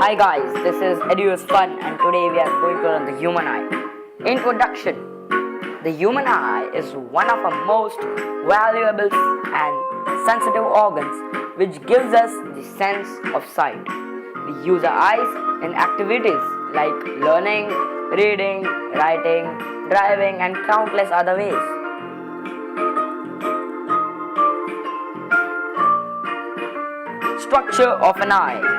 Hi guys, this is Edu's Fun and today we are going to learn the human eye. Introduction. The human eye is one of our most valuable and sensitive organs which gives us the sense of sight. We use our eyes in activities like learning, reading, writing, driving and countless other ways. Structure of an eye.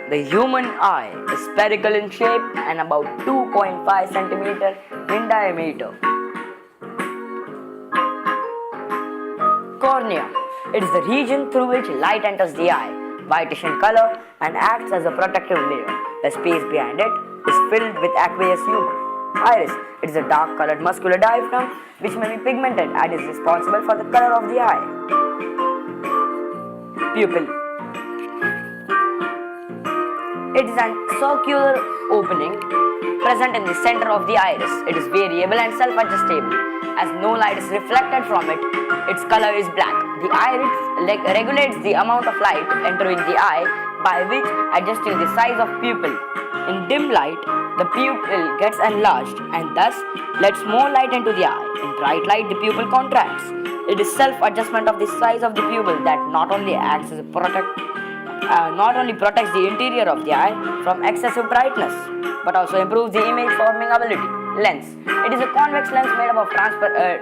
The human eye is spherical in shape and about 2.5 centimeter in diameter. Cornea. It is the region through which light enters the eye, whitish in color and acts as a protective layer. The space behind it is filled with aqueous humor. Iris. It is a dark colored muscular diaphragm which may be pigmented and is responsible for the color of the eye. Pupil. It is a circular opening present in the center of the iris. It is variable and self-adjustable. As no light is reflected from it, its color is black. The iris regulates the amount of light entering the eye by which adjusting the size of pupil. In dim light, the pupil gets enlarged and thus lets more light into the eye. In bright light, the pupil contracts. It is self-adjustment of the size of the pupil that not only acts as a protects the interior of the eye from excessive brightness, but also improves the image forming ability. Lens. It is a convex lens made up of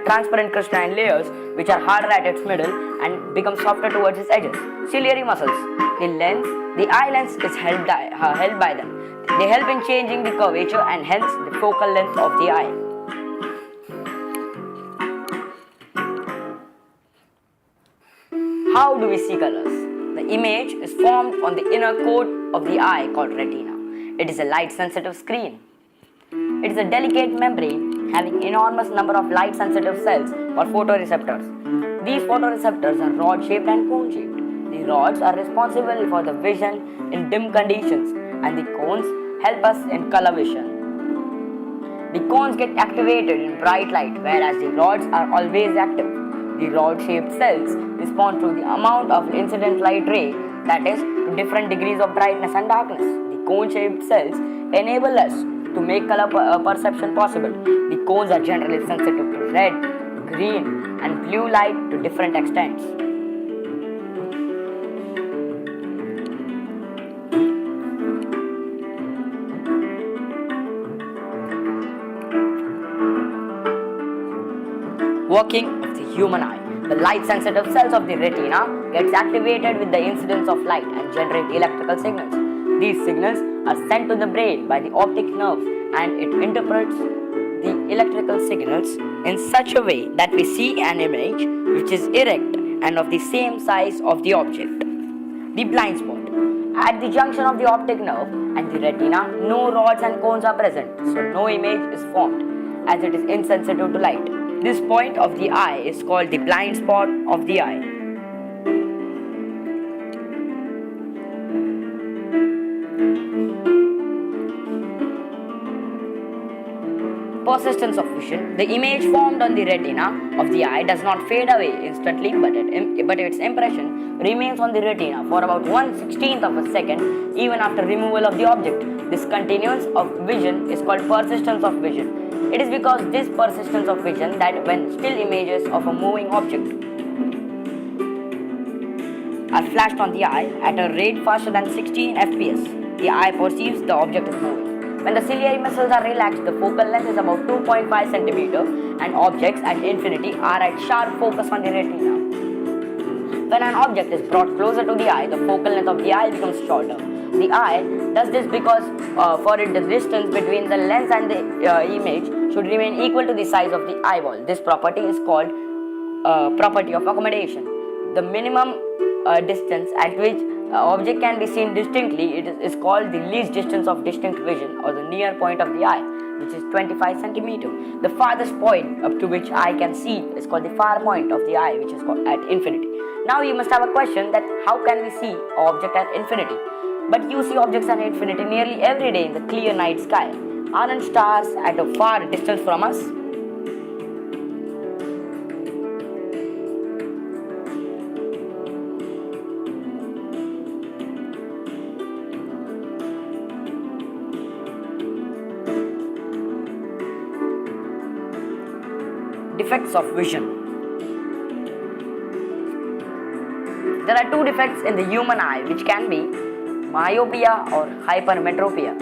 transparent crystalline layers which are harder at its middle and become softer towards its edges. Ciliary muscles. The eye lens is held by them. They help in changing the curvature and hence the focal length of the eye. How do we see colors? The image is formed on the inner coat of the eye called retina. It is a light-sensitive screen. It is a delicate membrane having enormous number of light-sensitive cells or photoreceptors. These photoreceptors are rod-shaped and cone-shaped. The rods are responsible for the vision in dim conditions and the cones help us in color vision. The cones get activated in bright light whereas the rods are always active. The rod-shaped cells respond to the amount of incident light ray, that is, to different degrees of brightness and darkness. The cone-shaped cells enable us to make color perception possible. The cones are generally sensitive to red, green, and blue light to different extents. Working of the human eye. The light-sensitive cells of the retina gets activated with the incidence of light and generate electrical signals. These signals are sent to the brain by the optic nerve and it interprets the electrical signals in such a way that we see an image which is erect and of the same size of the object. The blind spot. At the junction of the optic nerve and the retina, no rods and cones are present, so no image is formed as it is insensitive to light. This point of the eye is called the blind spot of the eye. Persistence of vision. The image formed on the retina of the eye does not fade away instantly, but its impression remains on the retina for about 1/16th of a second even after removal of the object. This continuance of vision is called persistence of vision. It is because this persistence of vision that when still images of a moving object are flashed on the eye at a rate faster than 16 fps, the eye perceives the object is moving. When the ciliary muscles are relaxed, the focal length is about 2.5 centimeter and objects at infinity are at sharp focus on the retina. When an object is brought closer to the eye, the focal length of the eye becomes shorter. The eye does this because for it the distance between the lens and the image should remain equal to the size of the eyeball. This property is called property of accommodation. The minimum distance at which object can be seen distinctly is called the least distance of distinct vision or the near point of the eye, which is 25 centimeter. The farthest point up to which eye can see is called the far point of the eye, which is called at infinity. Now you must have a question that how can we see an object at infinity? But you see objects at infinity nearly every day in the clear night sky. Aren't stars at a far distance from us? Defects of vision. There are two defects in the human eye which can be myopia or hypermetropia.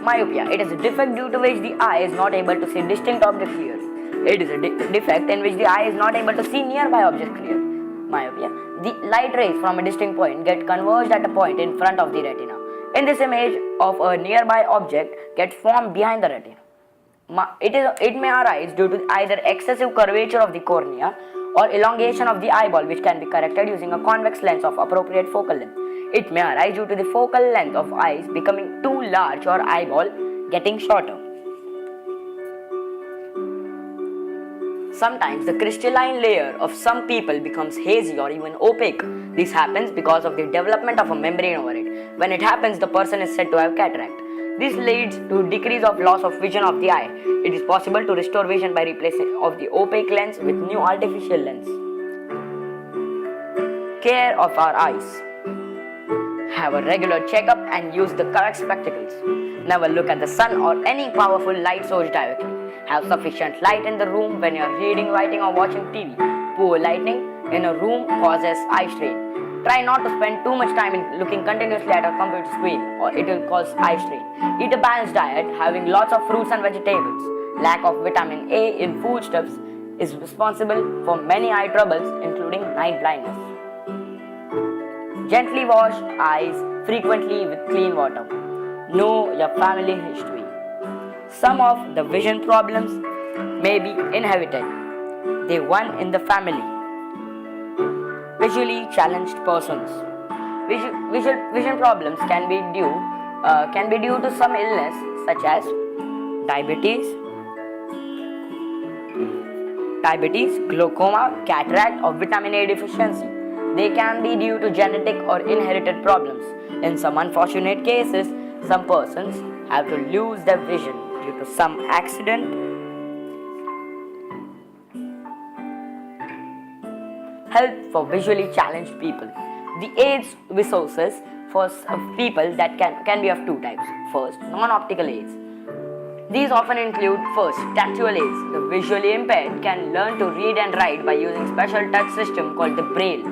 Myopia. It is a defect due to which the eye is not able to see distinct objects clearly. It is a defect in which the eye is not able to see nearby objects clearly. Myopia. The light rays from a distinct point get converged at a point in front of the retina. In this image of a nearby object gets formed behind the retina. It may arise due to either excessive curvature of the cornea or elongation of the eyeball, which can be corrected using a convex lens of appropriate focal length. It may arise due to the focal length of eyes becoming too large or eyeball getting shorter. Sometimes the crystalline layer of some people becomes hazy or even opaque. This happens because of the development of a membrane over it. When it happens, the person is said to have cataract. This leads to decrease of loss of vision of the eye. It is possible to restore vision by replacing of the opaque lens with new artificial lens. Care of our eyes. Have a regular checkup and use the correct spectacles. Never look at the sun or any powerful light source directly. Have sufficient light in the room when you are reading, writing or watching TV. Poor lighting in a room causes eye strain. Try not to spend too much time in looking continuously at a computer screen or it will cause eye strain. Eat a balanced diet, having lots of fruits and vegetables. Lack of vitamin A in foodstuffs is responsible for many eye troubles including night blindness. Gently wash eyes frequently with clean water. Know your family history. Some of the vision problems may be inherited. They one in the family. Visually challenged persons. Vision problems can be due to some illness such as diabetes, glaucoma, cataract, or vitamin A deficiency. They can be due to genetic or inherited problems. In some unfortunate cases, some persons have to lose their vision due to some accident. Help for visually challenged people. The aids resources for people that can be of two types. First, non-optical aids. These often include first, tactual aids. The visually impaired can learn to read and write by using special touch system called the Braille.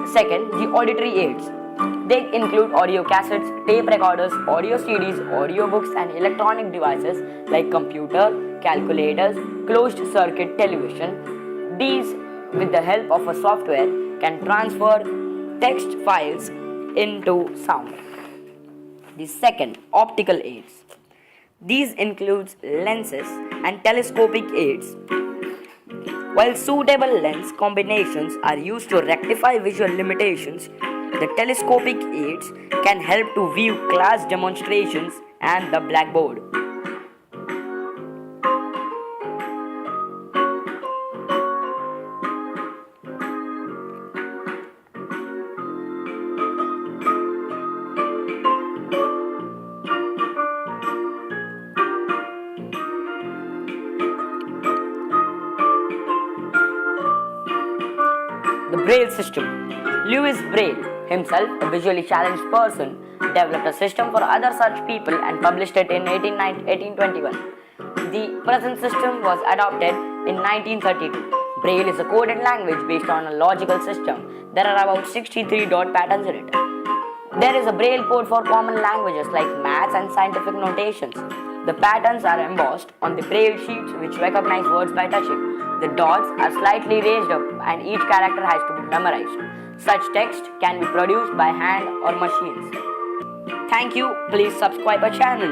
Second, the auditory aids. They include audio cassettes, tape recorders, audio CDs, audio books and electronic devices like computer, calculators, closed circuit television. These, with the help of a software, can transfer text files into sound. The second, optical aids. These include lenses and telescopic aids. While suitable lens combinations are used to rectify visual limitations, the telescopic aids can help to view class demonstrations and the blackboard. The Braille system. Louis Braille, himself a visually challenged person, developed a system for other such people and published it in 1821. The present system was adopted in 1932. Braille is a coded language based on a logical system. There are about 63 dot patterns in it. There is a Braille code for common languages like maths and scientific notations. The patterns are embossed on the Braille sheets which recognize words by touching. The dots are slightly raised up and each character has to be memorized. Such text can be produced by hand or machines. Thank you. Please subscribe our channel.